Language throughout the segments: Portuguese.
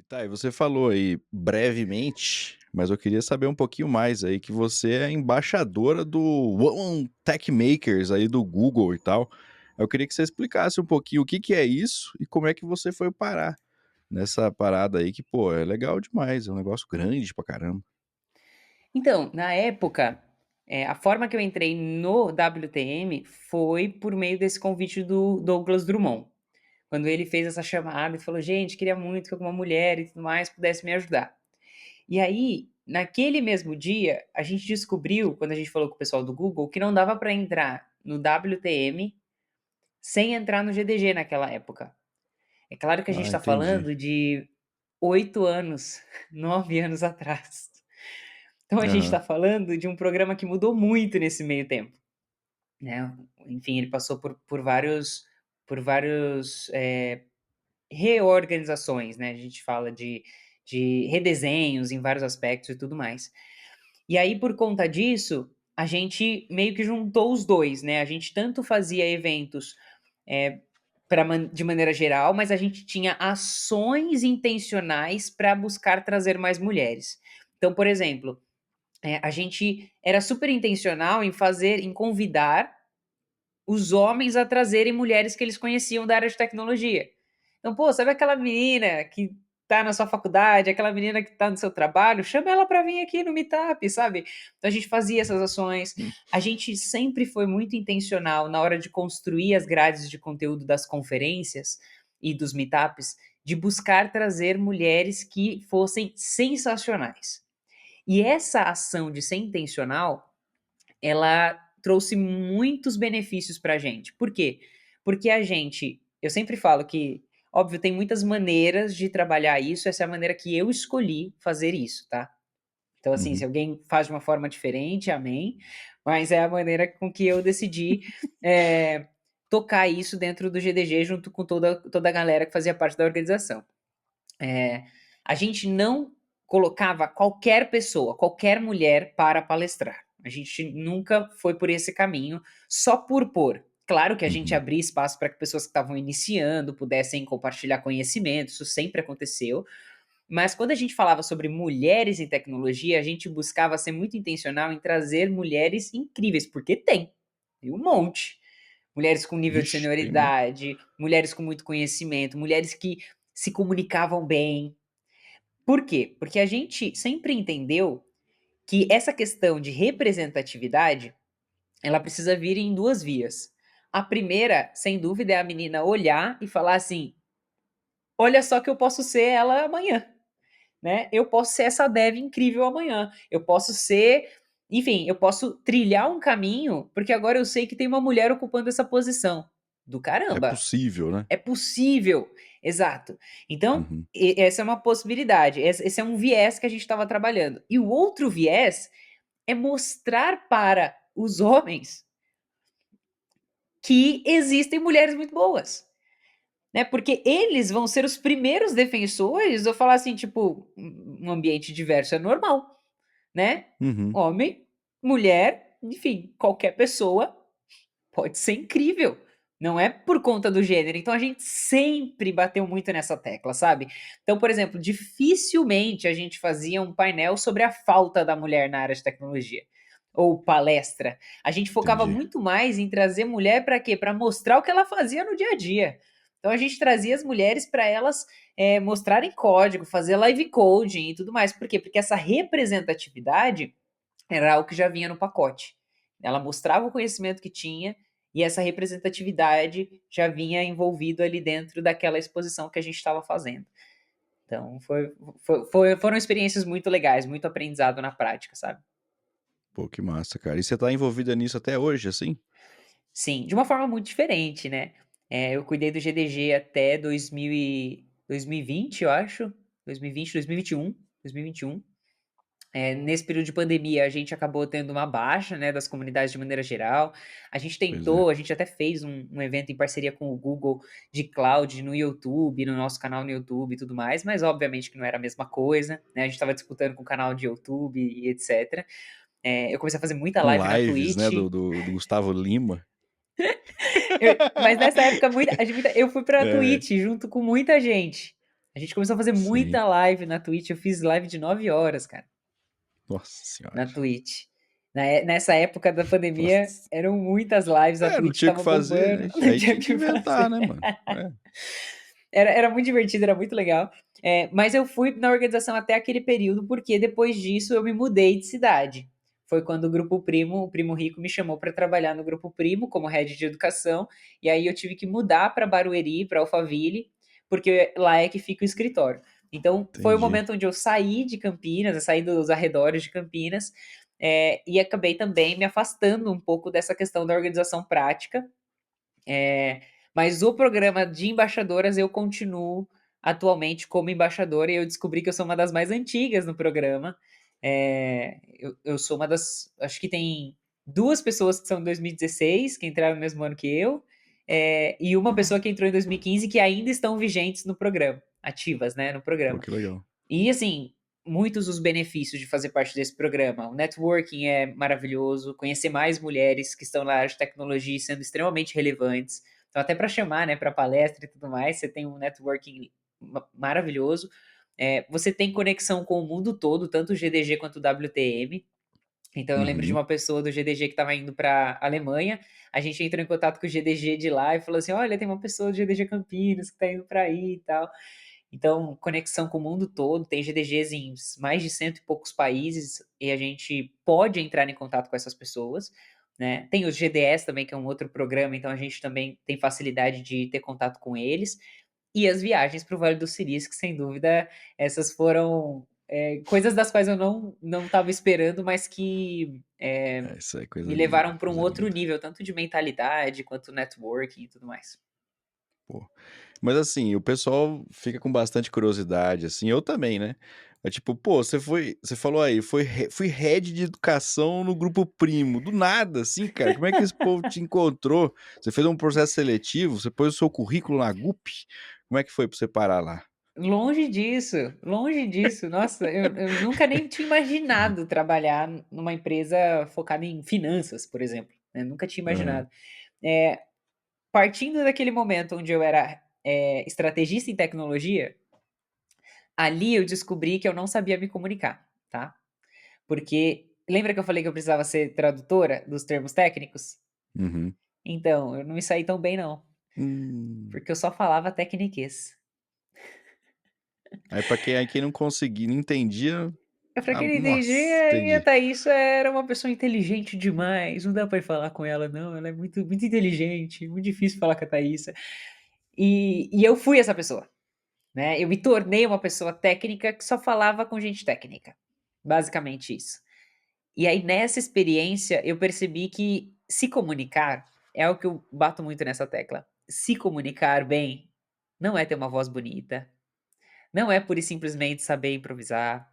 Tá, e você falou aí brevemente, mas eu queria saber um pouquinho mais aí, que você é embaixadora do Woman Tech Makers aí do Google e tal. Eu queria que você explicasse um pouquinho o que que é isso e como é que você foi parar nessa parada aí que, pô, é legal demais, é um negócio grande pra caramba. Então, na época, a forma que eu entrei no WTM foi por meio desse convite do Douglas Drummond. Quando ele fez essa chamada e falou: "Gente, queria muito que alguma mulher e tudo mais pudesse me ajudar". E aí, naquele mesmo dia, a gente descobriu, quando a gente falou com o pessoal do Google, que não dava para entrar no WTM sem entrar no GDG naquela época. É claro que a gente Ah, está entendi. falando de 8 anos, 9 anos atrás. Então a gente Aham. está falando de um programa que mudou muito nesse meio tempo, né. Enfim, ele passou por vários reorganizações, né, a gente fala de redesenhos em vários aspectos e tudo mais. E aí, por conta disso, a gente meio que juntou os 2, né, a gente tanto fazia eventos, eh, de maneira geral, mas a gente tinha ações intencionais para buscar trazer mais mulheres. Então, por exemplo, a gente era super intencional em convidar os homens a trazerem mulheres que eles conheciam da área de tecnologia. Então, pô, sabe aquela menina que tá na sua faculdade, aquela menina que tá no seu trabalho, chama ela para vir aqui no meetup, sabe? Então a gente fazia essas ações. Hum. A gente sempre foi muito intencional na hora de construir as grades de conteúdo das conferências e dos meetups, de buscar trazer mulheres que fossem sensacionais. E essa ação de ser intencional, ela trouxe muitos benefícios pra gente. Por quê? Porque eu sempre falo que, óbvio, tem muitas maneiras de trabalhar isso, essa é a maneira que eu escolhi fazer isso, tá? Então, assim, se Uhum. alguém faz de uma forma diferente, amém, mas é a maneira com que eu decidi, eh, tocar isso dentro do GDG junto com toda a galera que fazia parte da organização. Eh, a gente não colocava qualquer pessoa, qualquer mulher para palestrar. A gente nunca foi por esse caminho, só por pôr. Claro que a gente Uhum. abria espaço para que pessoas que estavam iniciando pudessem compartilhar conhecimento, isso sempre aconteceu. Mas quando a gente falava sobre mulheres em tecnologia, a gente buscava ser muito intencional em trazer mulheres incríveis, porque tem um monte. Mulheres com nível de Vixe, tem mesmo. senioridade, mulheres com muito conhecimento, mulheres que se comunicavam bem. Por quê? Porque a gente sempre entendeu que essa questão de representatividade, ela precisa vir em 2 vias. A primeira, sem dúvida, é a menina olhar e falar assim: "Olha só que eu posso ser ela amanhã", né. Eu posso ser essa dev incrível amanhã, eu posso ser enfim, eu posso trilhar um caminho, porque agora eu sei que tem uma mulher ocupando essa posição. Do É caramba! possível, né? É possível, exato. Então, Uhum. essa é uma possibilidade, esse é um viés que a gente estava trabalhando. E o outro viés é mostrar para os homens que existem mulheres muito boas, né, porque eles vão ser os primeiros defensores. Eu falar assim, tipo, um ambiente diverso é normal, né, Uhum. homem, mulher, enfim, qualquer pessoa pode ser incrível, não é por conta do gênero. Então a gente sempre bateu muito nessa tecla, sabe. Então, por exemplo, dificilmente a gente fazia um painel sobre a falta da mulher na área de tecnologia, ou palestra. A gente focava Entendi. muito mais em trazer mulher para quê? Para mostrar o que ela fazia no dia a dia. Então a gente trazia as mulheres para elas, mostrarem código, fazer live coding e tudo mais. Por quê? Porque essa representatividade era algo que já vinha no pacote. Ela mostrava o conhecimento que tinha e essa representatividade já vinha envolvido ali dentro daquela exposição que a gente estava fazendo. Então foram experiências muito legais, muito aprendizado na prática, sabe. Pô, que massa, cara. E você tá envolvida nisso até hoje, assim? Sim, de uma forma muito diferente, né. Eu cuidei do GDG até 2020, eu acho, 2020, 2021, 2021. Nesse período de pandemia, a gente acabou tendo uma baixa, né, das comunidades de maneira geral. Pois é. A gente até fez um evento em parceria com o Google de cloud no YouTube, no nosso canal no YouTube e tudo mais, mas obviamente que não era a mesma coisa, né, a gente estava disputando com o canal de YouTube e etcétera. Eu comecei a fazer muita Com live na lives, né, Twitch, do Gustavo Lima. mas nessa época muita eu fui pra É. Twitch junto com muita gente. A gente começou a fazer Sim. muita live na Twitch. Eu fiz live de 9 horas, cara, Nossa senhora. na Twitch. Nessa época da pandemia, Nossa. eram muitas lives, a É, não Twitch tinha o que estava fazer, bombando, né? não Aí tinha tinha o que que inventar, fazer. né, mano? É. Era muito divertido, era muito legal. Mas eu fui na organização até aquele período, porque depois disso eu me mudei de cidade. Foi quando o Grupo Primo, o Primo Rico, me chamou para trabalhar no Grupo Primo como head de educação. E aí eu tive que mudar para Barueri, para Alphaville, porque lá é que fica o escritório. Então foi o Entendi. momento onde eu saí de Campinas, eu saí dos arredores de Campinas, e acabei também me afastando um pouco dessa questão da organização prática. Mas o programa de embaixadoras eu continuo atualmente como embaixadora e eu descobri que eu sou uma das mais antigas no programa. Eu sou uma das. Acho que tem duas pessoas que são de 2016, que entraram no mesmo ano que eu, e uma pessoa que entrou em 2015 que ainda estão vigentes no programa, ativas, né, no Pô, programa. que legal. E assim, muitos os benefícios de fazer parte desse programa. O networking é maravilhoso, conhecer mais mulheres que estão na área de tecnologia sendo extremamente relevantes. Então, até para chamar, né, para palestra e tudo mais, você tem um networking maravilhoso. Você tem conexão com o mundo todo, tanto o GDG quanto o WTM. Então, eu lembro de Uhum. uma pessoa do GDG que estava indo para Alemanha. A gente entrou em contato com o GDG de lá e falou assim: olha, tem uma pessoa do GDG Campinas que está indo para aí e tal. Então, conexão com o mundo todo, tem GDGs em mais de cento e poucos países e a gente pode entrar em contato com essas pessoas, né? Tem os GDS também, que é um outro programa, então a gente também tem facilidade de ter contato com eles. E as viagens para o Vale do Silício, que sem dúvida essas foram coisas das quais eu não estava esperando, mas que É, isso aí, me coisa linda, levaram para um coisa outro linda. nível, tanto de mentalidade quanto networking e tudo mais. Pô. Mas assim, o pessoal fica com bastante curiosidade, assim, eu também, né? É tipo, pô, você falou aí, fui head de educação no Grupo Primo, do nada, assim, cara, como é que esse povo te encontrou? Você fez um processo seletivo, você pôs o seu currículo na GUP? Como é que foi pra você parar lá? Longe disso, longe disso. Nossa, eu nunca nem tinha imaginado trabalhar numa empresa focada em finanças, por exemplo, né, nunca tinha Aham. imaginado. Eh, Partindo daquele momento onde eu era, estrategista em tecnologia, ali eu descobri que eu não sabia me comunicar, tá. Porque lembra que eu falei que eu precisava ser tradutora dos termos técnicos? Uhum. Então, eu não me saí tão bem não, Hum. porque eu só falava tecniquez. Aí pra quem não conseguia, não entendia, Pra quem não nossa, entendia, e a entendi. Thaís era uma pessoa inteligente demais, não dá pra ir falar com ela não, ela é muito muito inteligente, muito difícil falar com a Thaísa. E eu fui essa pessoa, né, eu me tornei uma pessoa técnica que só falava com gente técnica, basicamente isso. E aí nessa experiência eu percebi que se comunicar é algo que eu bato muito nessa tecla, se comunicar bem não é ter uma voz bonita, não é pura e simplesmente saber improvisar,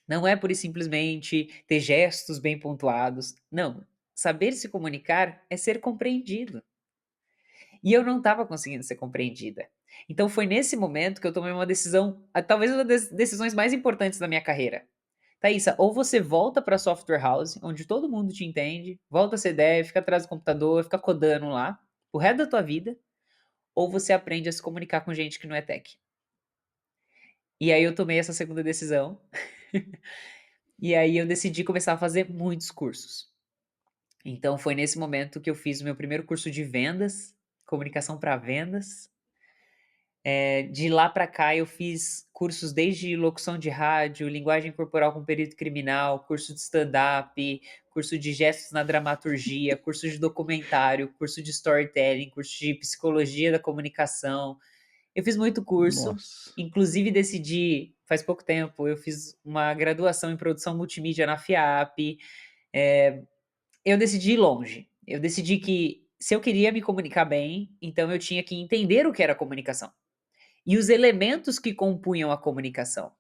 não é pura e simplesmente ter gestos bem pontuados. Não. Saber se comunicar é ser compreendido. E eu não estava conseguindo ser compreendida. Então foi nesse momento que eu tomei uma decisão, talvez uma das decisões mais importantes da minha carreira. Thaísa, ou você volta para software house, onde todo mundo te entende, volta a ser dev, fica atrás do computador, fica codando lá, o resto da tua vida, ou você aprende a se comunicar com gente que não é tech. E aí eu tomei essa segunda decisão. E aí eu decidi começar a fazer muitos cursos. Então foi nesse momento que eu fiz o meu primeiro curso de vendas, comunicação para vendas. De lá para cá eu fiz cursos desde locução de rádio, linguagem corporal com perito criminal, curso de stand-up, curso de gestos na dramaturgia, curso de documentário, curso de storytelling, curso de psicologia da comunicação. Eu fiz muito curso, Nossa. inclusive decidi, faz pouco tempo, eu fiz uma graduação em produção multimídia na FIAP. Eu decidi ir longe. Eu decidi que se eu queria me comunicar bem, então eu tinha que entender o que era comunicação e os elementos que compunham a comunicação.